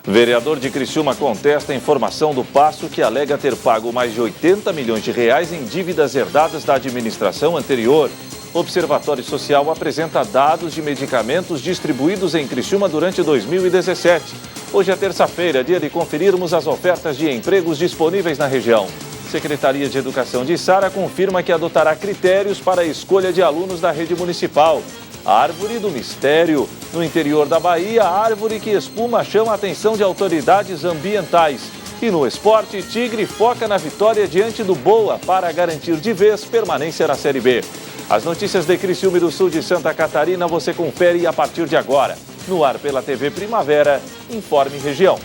Vereador de Criciúma contesta a informação do Paço que alega ter pago mais de 80 milhões de reais em dívidas herdadas da administração anterior. Observatório Social apresenta dados de medicamentos distribuídos em Criciúma durante 2017. Hoje é terça-feira, dia de conferirmos as ofertas de empregos disponíveis na região. Secretaria de Educação de Sara confirma que adotará critérios para a escolha de alunos da rede municipal. Árvore do Mistério. No interior da Bahia, a árvore que espuma chama a atenção de autoridades ambientais. E no esporte, Tigre foca na vitória diante do Boa para garantir de vez permanência na Série B. As notícias de Criciúma e do sul de Santa Catarina você confere a partir de agora. No ar pela TV Primavera, Informe Região.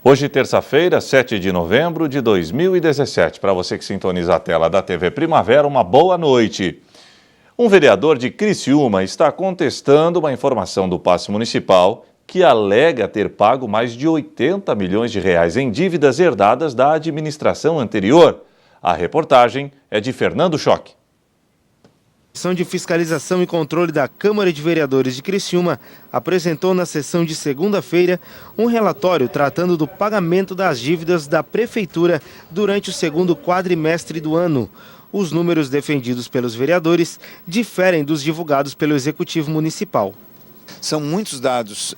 Hoje, terça-feira, 7 de novembro de 2017. Para você que sintoniza a tela da TV Primavera, uma boa noite. Um vereador de Criciúma está contestando uma informação do Paço Municipal que alega ter pago mais de 80 milhões de reais em dívidas herdadas da administração anterior. A reportagem é de Fernando Choque. A Comissão de Fiscalização e Controle da Câmara de Vereadores de Criciúma apresentou na sessão de segunda-feira um relatório tratando do pagamento das dívidas da Prefeitura durante o segundo quadrimestre do ano. Os números defendidos pelos vereadores diferem dos divulgados pelo Executivo Municipal. São muitos dados,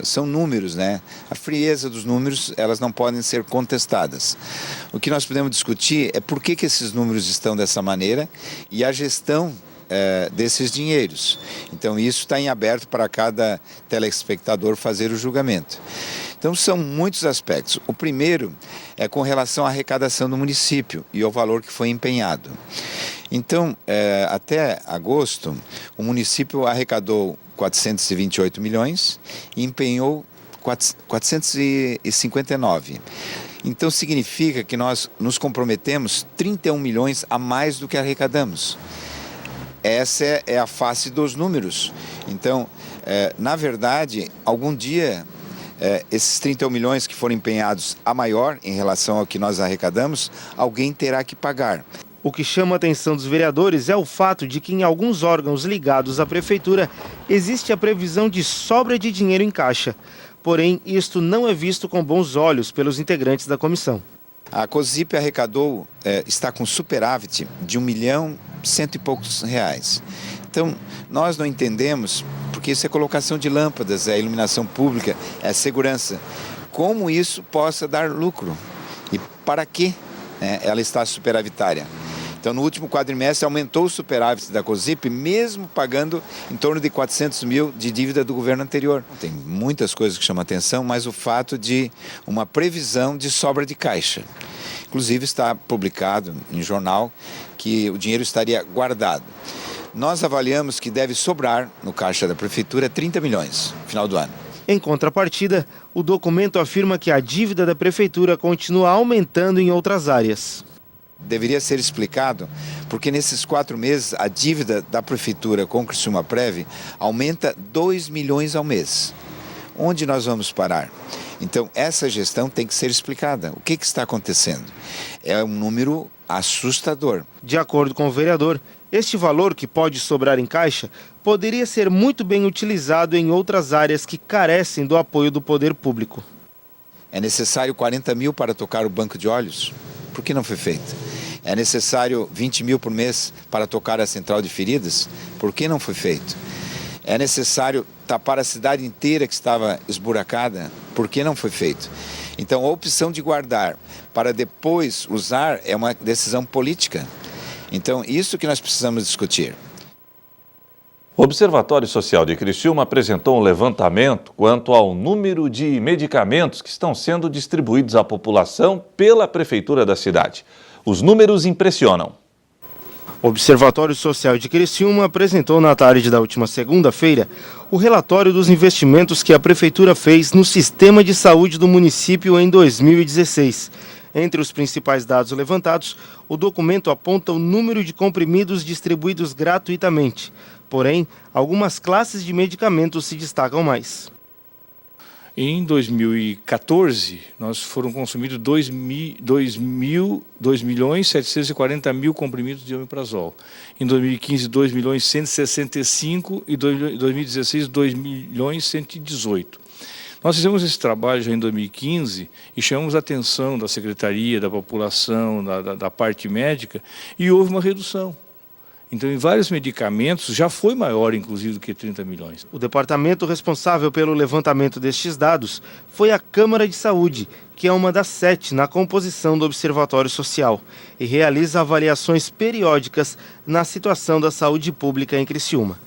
são números, né? A frieza dos números, elas não podem ser contestadas. O que nós podemos discutir é por que esses números estão dessa maneira e a gestão desses dinheiros. Então isso está em aberto para cada telespectador fazer o julgamento. Então são muitos aspectos. O primeiro é com relação à arrecadação do município e ao valor que foi empenhado. Então, até agosto, o município arrecadou 428 milhões e empenhou 459. Então significa que nós nos comprometemos 31 milhões a mais do que arrecadamos. Essa é a face dos números. Então, na verdade, algum dia, esses 31 milhões que foram empenhados a maior em relação ao que nós arrecadamos, alguém terá que pagar. O que chama a atenção dos vereadores é o fato de que em alguns órgãos ligados à Prefeitura existe a previsão de sobra de dinheiro em caixa. Porém, isto não é visto com bons olhos pelos integrantes da comissão. A COSIP arrecadou, está com superávit de 1 milhão e cento e poucos reais. Então, nós não entendemos, porque isso é colocação de lâmpadas, é iluminação pública, é segurança. Como isso possa dar lucro? E para que ela está superavitária? Então, no último quadrimestre, aumentou o superávit da COSIP, mesmo pagando em torno de 400 mil de dívida do governo anterior. Tem muitas coisas que chamam a atenção, mas o fato de uma previsão de sobra de caixa. Inclusive, está publicado em jornal que o dinheiro estaria guardado. Nós avaliamos que deve sobrar no caixa da Prefeitura 30 milhões no final do ano. Em contrapartida, o documento afirma que a dívida da Prefeitura continua aumentando em outras áreas. Deveria ser explicado porque nesses 4 meses a dívida da Prefeitura com o Criciúma Prev aumenta 2 milhões ao mês. Onde nós vamos parar? Então essa gestão tem que ser explicada. O que está acontecendo? É um número assustador. De acordo com o vereador, este valor que pode sobrar em caixa poderia ser muito bem utilizado em outras áreas que carecem do apoio do poder público. É necessário 40 mil para tocar o banco de olhos? Por que não foi feito? É necessário 20 mil por mês para tocar a central de feridas? Por que não foi feito? É necessário tapar a cidade inteira que estava esburacada? Por que não foi feito? Então a opção de guardar para depois usar é uma decisão política. Então isso que nós precisamos discutir. O Observatório Social de Criciúma apresentou um levantamento quanto ao número de medicamentos que estão sendo distribuídos à população pela Prefeitura da cidade. Os números impressionam. O Observatório Social de Criciúma apresentou na tarde da última segunda-feira o relatório dos investimentos que a Prefeitura fez no sistema de saúde do município em 2016. Entre os principais dados levantados, o documento aponta o número de comprimidos distribuídos gratuitamente. Porém, algumas classes de medicamentos se destacam mais. Em 2014, foram consumidos 2.740.000 comprimidos de omeprazol. Em 2015, 2.165.000 e 2016, 2.118.000. Nós fizemos esse trabalho já em 2015 e chamamos a atenção da Secretaria, da população, da parte médica, e houve uma redução. Então, em vários medicamentos, já foi maior, inclusive, do que 30 milhões. O departamento responsável pelo levantamento destes dados foi a Câmara de Saúde, que é uma das 7 na composição do Observatório Social, e realiza avaliações periódicas na situação da saúde pública em Criciúma.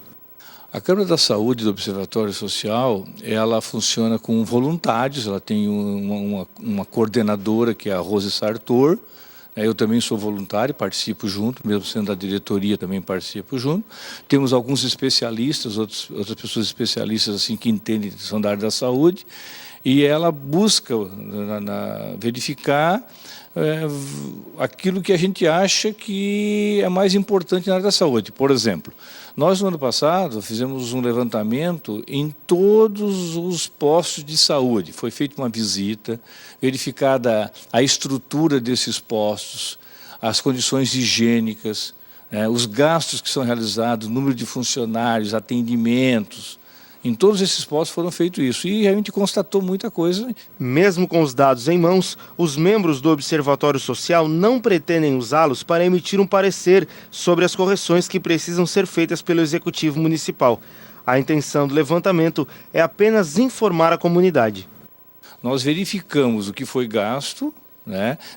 A Câmara da Saúde do Observatório Social, ela funciona com voluntários, ela tem uma coordenadora, que é a Rose Sartor. Eu também sou voluntário, participo junto, mesmo sendo da diretoria, também participo junto. Temos alguns especialistas, outras pessoas especialistas assim, que entendem, são da área da saúde, e ela busca verificar aquilo que a gente acha que é mais importante na área da saúde. Por exemplo, nós no ano passado fizemos um levantamento em todos os postos de saúde. Foi feita uma visita, verificada a estrutura desses postos, as condições higiênicas, os gastos que são realizados, número de funcionários, atendimentos. Em todos esses postos foram feito isso e a gente constatou muita coisa. Mesmo com os dados em mãos, os membros do Observatório Social não pretendem usá-los para emitir um parecer sobre as correções que precisam ser feitas pelo Executivo Municipal. A intenção do levantamento é apenas informar a comunidade. Nós verificamos o que foi gasto,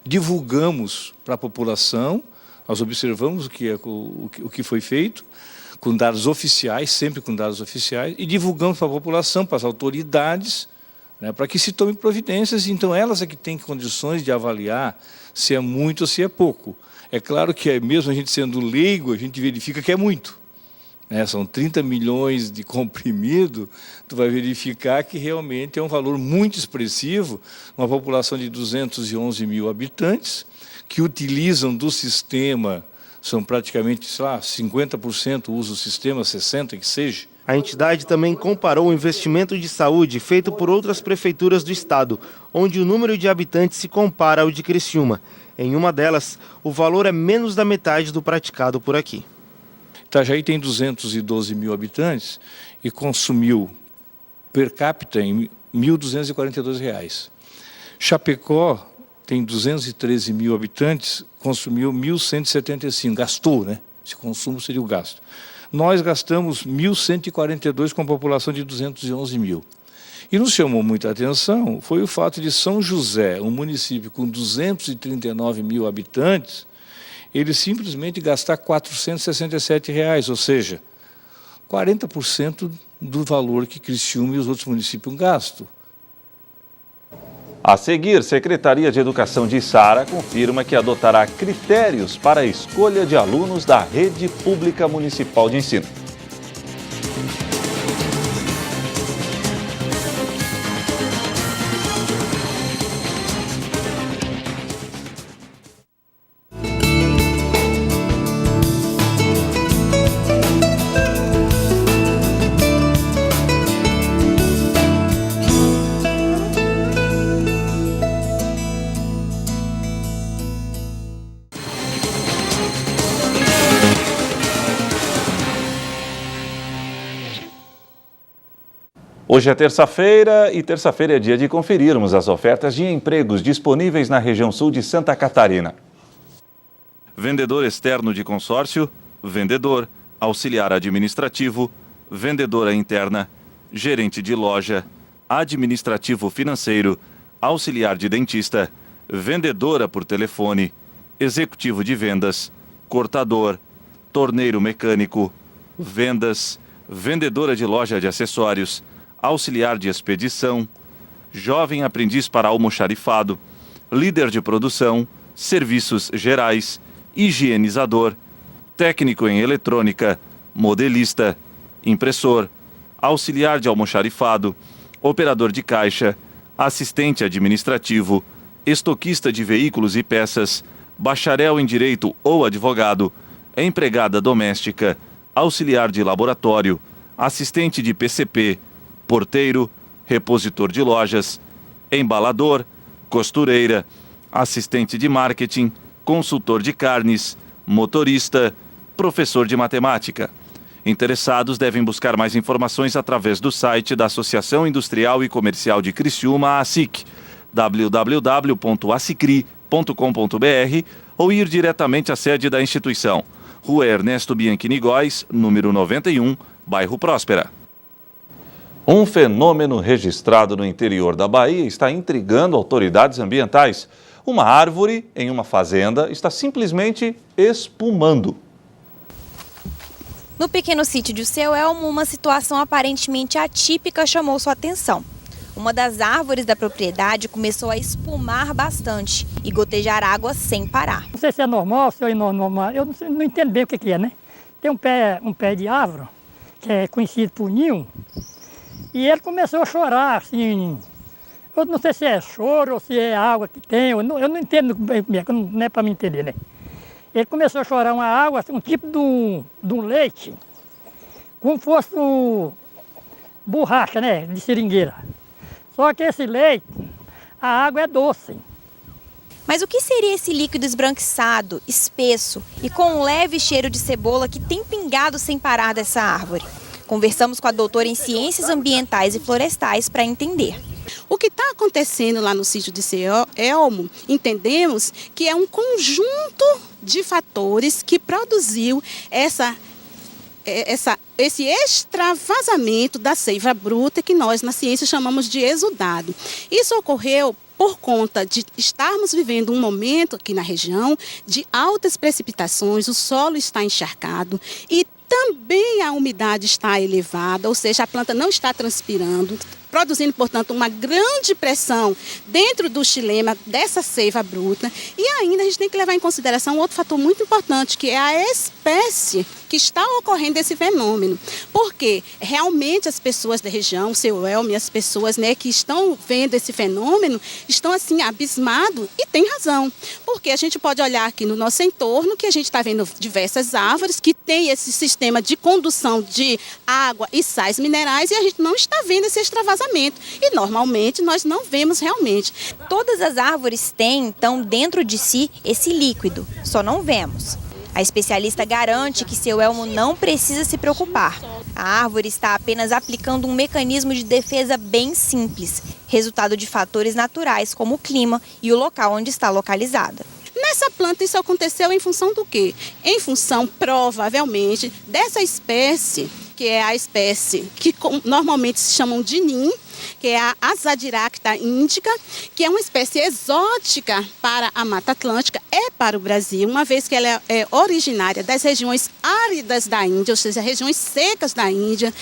divulgamos para a população, nós observamos o que foi feito, com dados oficiais, sempre com dados oficiais, e divulgamos para a população, para as autoridades, para que se tome providências. Então, elas é que têm condições de avaliar se é muito ou se é pouco. É claro que, mesmo a gente sendo leigo, a gente verifica que é muito. São 30 milhões de comprimido, tu vai verificar que realmente é um valor muito expressivo, uma população de 211 mil habitantes, que utilizam do sistema. São praticamente, 50% usa o sistema, 60% que seja. A entidade também comparou o investimento de saúde feito por outras prefeituras do estado, onde o número de habitantes se compara ao de Criciúma. Em uma delas, o valor é menos da metade do praticado por aqui. Itajaí tem 212 mil habitantes e consumiu per capita em R$ 1.242. Chapecó tem 213 mil habitantes, consumiu 1.175, gastou, Esse consumo seria o gasto. Nós gastamos 1.142 com a população de 211 mil. E nos chamou muita atenção foi o fato de São José, um município com 239 mil habitantes, ele simplesmente gastar R$ 467, ou seja, 40% do valor que Criciúma e os outros municípios gastam. A seguir, Secretaria de Educação de Içara confirma que adotará critérios para a escolha de alunos da Rede Pública Municipal de Ensino. Hoje é terça-feira e terça-feira é dia de conferirmos as ofertas de empregos disponíveis na região sul de Santa Catarina. Vendedor externo de consórcio, vendedor, auxiliar administrativo, vendedora interna, gerente de loja, administrativo financeiro, auxiliar de dentista, vendedora por telefone, executivo de vendas, cortador, torneiro mecânico, vendas, vendedora de loja de acessórios, auxiliar de expedição, jovem aprendiz para almoxarifado, líder de produção, serviços gerais, higienizador, técnico em eletrônica, modelista, impressor, auxiliar de almoxarifado, operador de caixa, assistente administrativo, estoquista de veículos e peças, bacharel em direito ou advogado, empregada doméstica, auxiliar de laboratório, assistente de PCP, porteiro, repositor de lojas, embalador, costureira, assistente de marketing, consultor de carnes, motorista, professor de matemática. Interessados devem buscar mais informações através do site da Associação Industrial e Comercial de Criciúma, ASIC, www.asicri.com.br, ou ir diretamente à sede da instituição, Rua Ernesto Bianchini Góes, número 91, bairro Próspera. Um fenômeno registrado no interior da Bahia está intrigando autoridades ambientais. Uma árvore em uma fazenda está simplesmente espumando. No pequeno sítio de Seu Elmo, uma situação aparentemente atípica chamou sua atenção. Uma das árvores da propriedade começou a espumar bastante e gotejar água sem parar. Não sei se é normal, se é normal, eu não entendo bem o que é, né? Tem um pé de árvore, que é conhecido por ninho, e ele começou a chorar, assim. Eu não sei se é choro ou se é água que tem, eu não entendo bem, não é para me entender, né? Ele começou a chorar uma água, um tipo de um leite, como fosse borracha, né, de seringueira. Só que esse leite, a água é doce. Mas o que seria esse líquido esbranquiçado, espesso e com um leve cheiro de cebola que tem pingado sem parar dessa árvore? Conversamos com a doutora em Ciências Ambientais e Florestais para entender. O que está acontecendo lá no sítio de Seu Elmo, entendemos que é um conjunto de fatores que produziu esse extravasamento da seiva bruta que nós na ciência chamamos de exudado. Isso ocorreu por conta de estarmos vivendo um momento aqui na região de altas precipitações, o solo está encharcado e também a umidade está elevada, ou seja, a planta não está transpirando, produzindo, portanto, uma grande pressão dentro do xilema dessa seiva bruta. E ainda a gente tem que levar em consideração outro fator muito importante, que é a espécie que está ocorrendo esse fenômeno. Porque realmente as pessoas da região, o Seu Elmo e as pessoas, né, que estão vendo esse fenômeno, estão assim abismados e tem razão. Porque a gente pode olhar aqui no nosso entorno, que a gente está vendo diversas árvores que têm esse sistema de condução de água e sais minerais e a gente não está vendo esse extravasamento. E normalmente nós não vemos realmente. Todas as árvores têm, então, dentro de si esse líquido, só não vemos. A especialista garante que Seu Elmo não precisa se preocupar. A árvore está apenas aplicando um mecanismo de defesa bem simples, resultado de fatores naturais como o clima e o local onde está localizada. Nessa planta isso aconteceu em função do quê? Em função, provavelmente, dessa espécie, que é a espécie que normalmente se chamam de NIM, que é a Azadirachta indica, que é uma espécie exótica para a Mata Atlântica e para o Brasil, uma vez que ela é originária das regiões áridas da Índia, ou seja, regiões secas da Índia,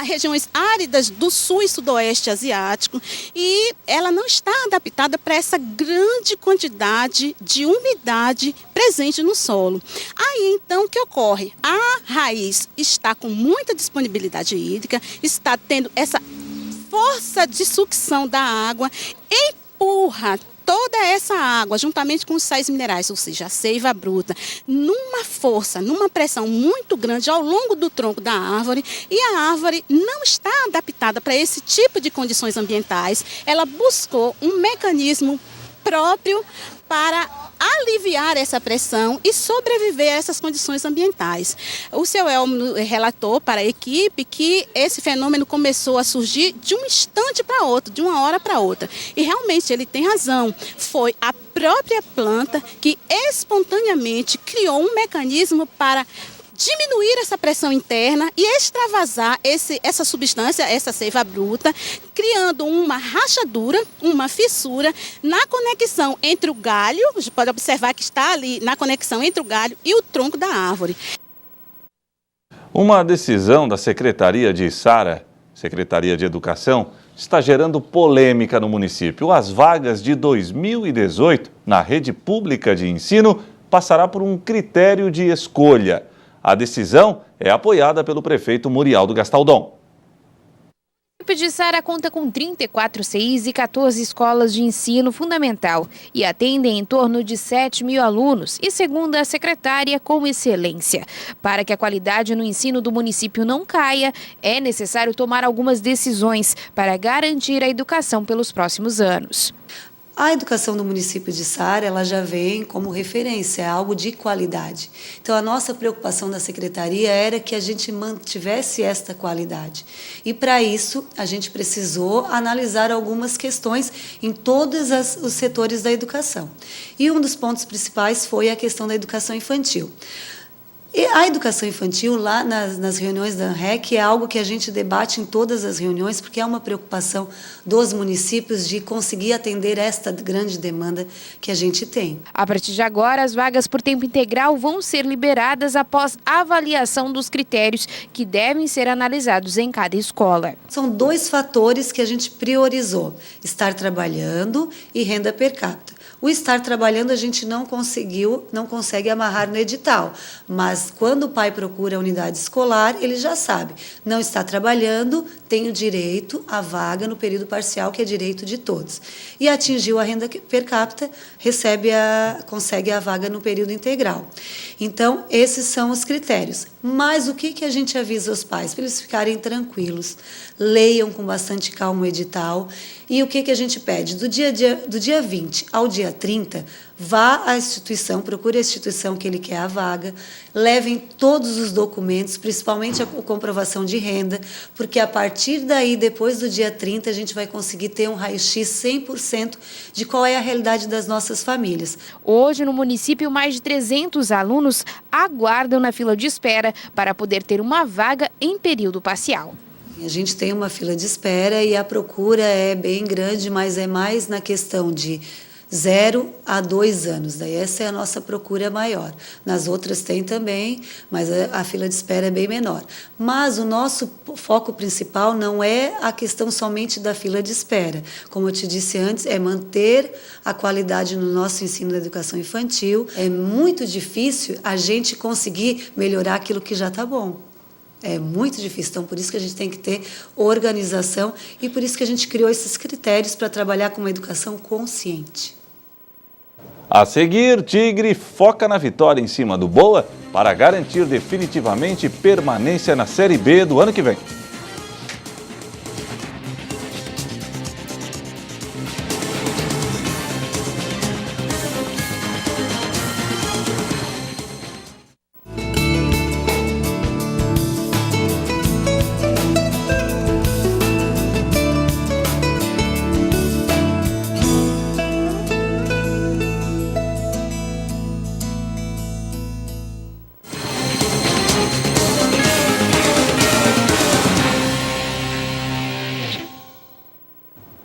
regiões áridas do sul e sudoeste asiático, e ela não está adaptada para essa grande quantidade de umidade presente no solo. Aí, então, o que ocorre? A raiz está com muita disponibilidade hídrica, está tendo essa força de sucção da água, empurra toda essa água, juntamente com os sais minerais, ou seja, a seiva bruta, numa força, numa pressão muito grande ao longo do tronco da árvore, e a árvore não está adaptada para esse tipo de condições ambientais. Ela buscou um mecanismo próprio para aliviar essa pressão e sobreviver a essas condições ambientais. O Seu Elmo relatou para a equipe que esse fenômeno começou a surgir de um instante para outro, de uma hora para outra. E realmente ele tem razão. Foi a própria planta que espontaneamente criou um mecanismo para diminuir essa pressão interna e extravasar essa substância, essa seiva bruta, criando uma rachadura, uma fissura na conexão entre o galho, você pode observar que está ali na conexão entre o galho e o tronco da árvore. Uma decisão da Secretaria de Sara, Secretaria de Educação, está gerando polêmica no município. As vagas de 2018 na rede pública de ensino passará por um critério de escolha. A decisão é apoiada pelo prefeito Murialdo Gastaldon. O município de Sara conta com 34 CIs e 14 escolas de ensino fundamental e atendem em torno de 7 mil alunos e, segundo a secretária, com excelência. Para que a qualidade no ensino do município não caia, é necessário tomar algumas decisões para garantir a educação pelos próximos anos. A educação do município de Sara, ela já vem como referência, é algo de qualidade. Então, a nossa preocupação da secretaria era que a gente mantivesse esta qualidade. E, para isso, a gente precisou analisar algumas questões em todos os setores da educação. E um dos pontos principais foi a questão da educação infantil. E a educação infantil, lá nas reuniões da ANREC, é algo que a gente debate em todas as reuniões, porque é uma preocupação dos municípios de conseguir atender esta grande demanda que a gente tem. A partir de agora, as vagas por tempo integral vão ser liberadas após avaliação dos critérios que devem ser analisados em cada escola. São 2 fatores que a gente priorizou: estar trabalhando e renda per capita. O estar trabalhando a gente não consegue amarrar no edital, mas quando o pai procura a unidade escolar, ele já sabe, não está trabalhando, tem o direito à vaga no período parcial, que é direito de todos. E atingiu a renda per capita, consegue a vaga no período integral. Então, esses são os critérios. Mas o que a gente avisa aos pais? Para eles ficarem tranquilos, leiam com bastante calma o edital. E o que a gente pede? Do dia 20 ao dia 30, vá à instituição, procure a instituição que ele quer a vaga, levem todos os documentos, principalmente a comprovação de renda, porque a partir daí, depois do dia 30, a gente vai conseguir ter um raio-x 100% de qual é a realidade das nossas famílias. Hoje, no município, mais de 300 alunos aguardam na fila de espera para poder ter uma vaga em período parcial. A gente tem uma fila de espera e a procura é bem grande, mas é mais na questão de 0 a 2 anos. Daí essa é a nossa procura maior. Nas outras tem também, mas a fila de espera é bem menor. Mas o nosso foco principal não é a questão somente da fila de espera. Como eu te disse antes, é manter a qualidade no nosso ensino da educação infantil. É muito difícil a gente conseguir melhorar aquilo que já está bom. É muito difícil, então por isso que a gente tem que ter organização e por isso que a gente criou esses critérios para trabalhar com uma educação consciente. A seguir, Tigre foca na vitória em cima do Boa para garantir definitivamente permanência na Série B do ano que vem.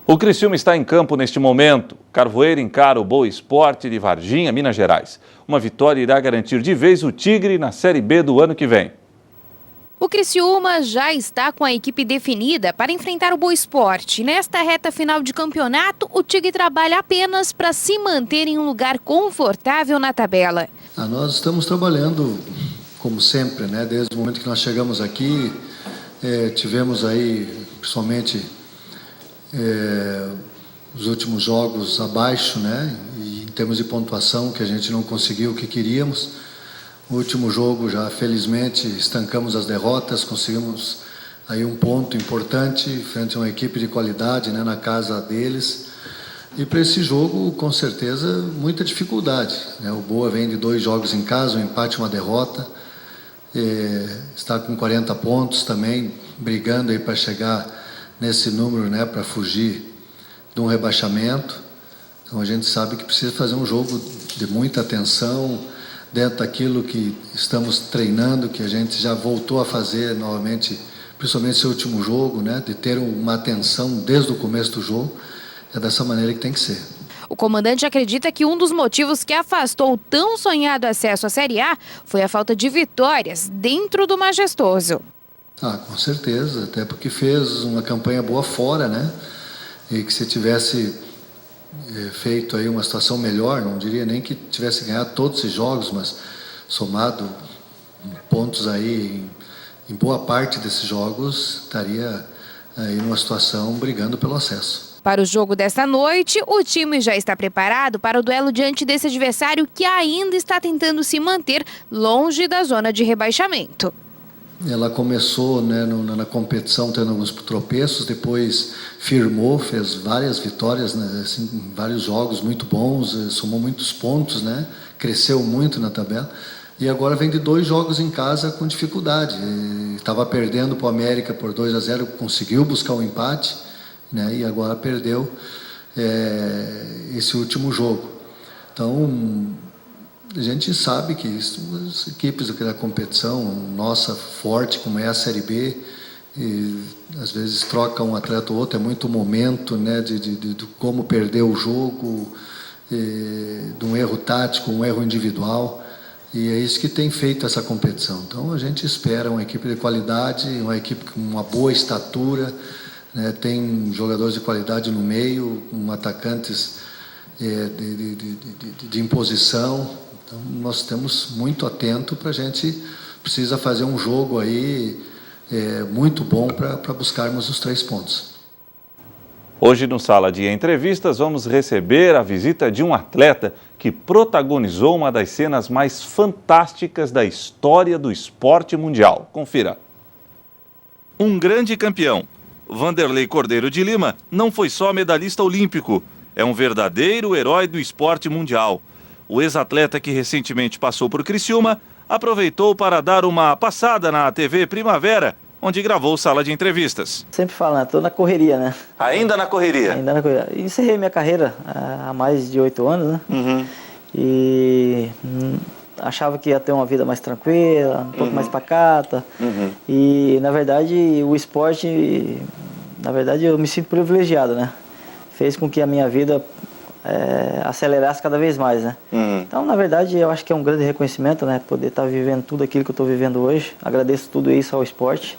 O Criciúma está em campo neste momento. Carvoeiro encara o Boa Esporte de Varginha, Minas Gerais. Uma vitória irá garantir de vez o Tigre na Série B do ano que vem. O Criciúma já está com a equipe definida para enfrentar o Boa Esporte. Nesta reta final de campeonato, o Tigre trabalha apenas para se manter em um lugar confortável na tabela. Nós estamos trabalhando, como sempre, né? Desde o momento que nós chegamos aqui, tivemos aí, principalmente, os últimos jogos abaixo, né? E em termos de pontuação, que a gente não conseguiu o que queríamos. No último jogo, já felizmente, estancamos as derrotas, conseguimos aí um ponto importante frente a uma equipe de qualidade, né, na casa deles. E para esse jogo, com certeza, muita dificuldade, né? O Boa vem de 2 jogos em casa, um empate e uma derrota. Está com 40 pontos também, brigando aí para chegar nesse número, né, para fugir de um rebaixamento. Então a gente sabe que precisa fazer um jogo de muita atenção, dentro daquilo que estamos treinando, que a gente já voltou a fazer novamente, principalmente esse último jogo, né, de ter uma atenção desde o começo do jogo. É dessa maneira que tem que ser. O comandante acredita que um dos motivos que afastou o tão sonhado acesso à Série A foi a falta de vitórias dentro do Majestoso. Com certeza, até porque fez uma campanha boa fora, né? E que se tivesse feito aí uma situação melhor, não diria nem que tivesse ganhado todos esses jogos, mas somado pontos aí em boa parte desses jogos, estaria aí numa situação brigando pelo acesso. Para o jogo desta noite, o time já está preparado para o duelo diante desse adversário que ainda está tentando se manter longe da zona de rebaixamento. Ela começou, né, na competição tendo alguns tropeços, depois firmou, fez várias vitórias, né, assim, vários jogos muito bons, somou muitos pontos, né, cresceu muito na tabela. E agora vem de 2 jogos em casa com dificuldade. Estava perdendo para o América por 2-0, conseguiu buscar um empate, né, e agora perdeu esse último jogo. Então, a gente sabe que as equipes da competição, nossa forte como é a Série B, e às vezes troca um atleta ou outro, é muito momento, né, de como perder o jogo, de um erro tático, um erro individual, e é isso que tem feito essa competição. Então a gente espera uma equipe de qualidade, uma equipe com uma boa estatura, né, tem jogadores de qualidade no meio, com atacantes de imposição. Então nós estamos muito atentos para a gente precisa fazer um jogo aí muito bom para buscarmos os 3 pontos. Hoje no Sala de Entrevistas vamos receber a visita de um atleta que protagonizou uma das cenas mais fantásticas da história do esporte mundial. Confira. Um grande campeão. Vanderlei Cordeiro de Lima não foi só medalhista olímpico, é um verdadeiro herói do esporte mundial. O ex-atleta que recentemente passou por Criciúma aproveitou para dar uma passada na TV Primavera, onde gravou Sala de Entrevistas. Sempre falo, né? Tô na correria, né? Ainda na correria? Ainda na correria. Encerrei minha carreira há mais de 8 anos, né? Uhum. E achava que ia ter uma vida mais tranquila, um pouco mais pacata. Uhum. E, na verdade, o esporte, eu me sinto privilegiado, né? Fez com que a minha vida acelerasse cada vez mais, né? Uhum. Então, na verdade, eu acho que é um grande reconhecimento, né? Poder estar vivendo tudo aquilo que eu estou vivendo hoje. Agradeço tudo isso ao esporte.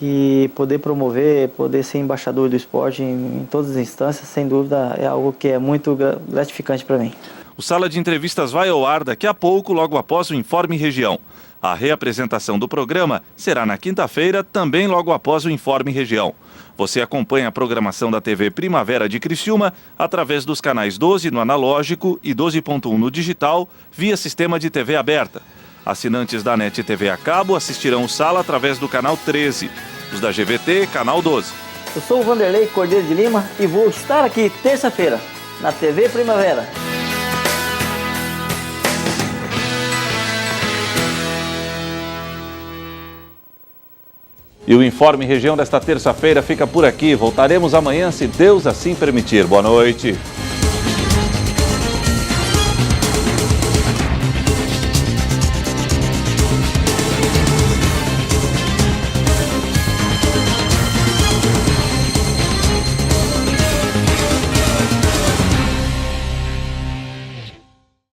E poder promover, poder ser embaixador do esporte em todas as instâncias, sem dúvida, é algo que é muito gratificante para mim. O Sala de Entrevistas vai ao ar daqui a pouco, logo após o Informe Região. A reapresentação do programa será na quinta-feira, também logo após o Informe Região. Você acompanha a programação da TV Primavera de Criciúma através dos canais 12 no analógico e 12.1 no digital, via sistema de TV aberta. Assinantes da NET TV a cabo assistirão o Sala através do canal 13. Os da GVT, canal 12. Eu sou o Vanderlei Cordeiro de Lima e vou estar aqui terça-feira na TV Primavera. E o Informe Região desta terça-feira fica por aqui. Voltaremos amanhã, se Deus assim permitir. Boa noite.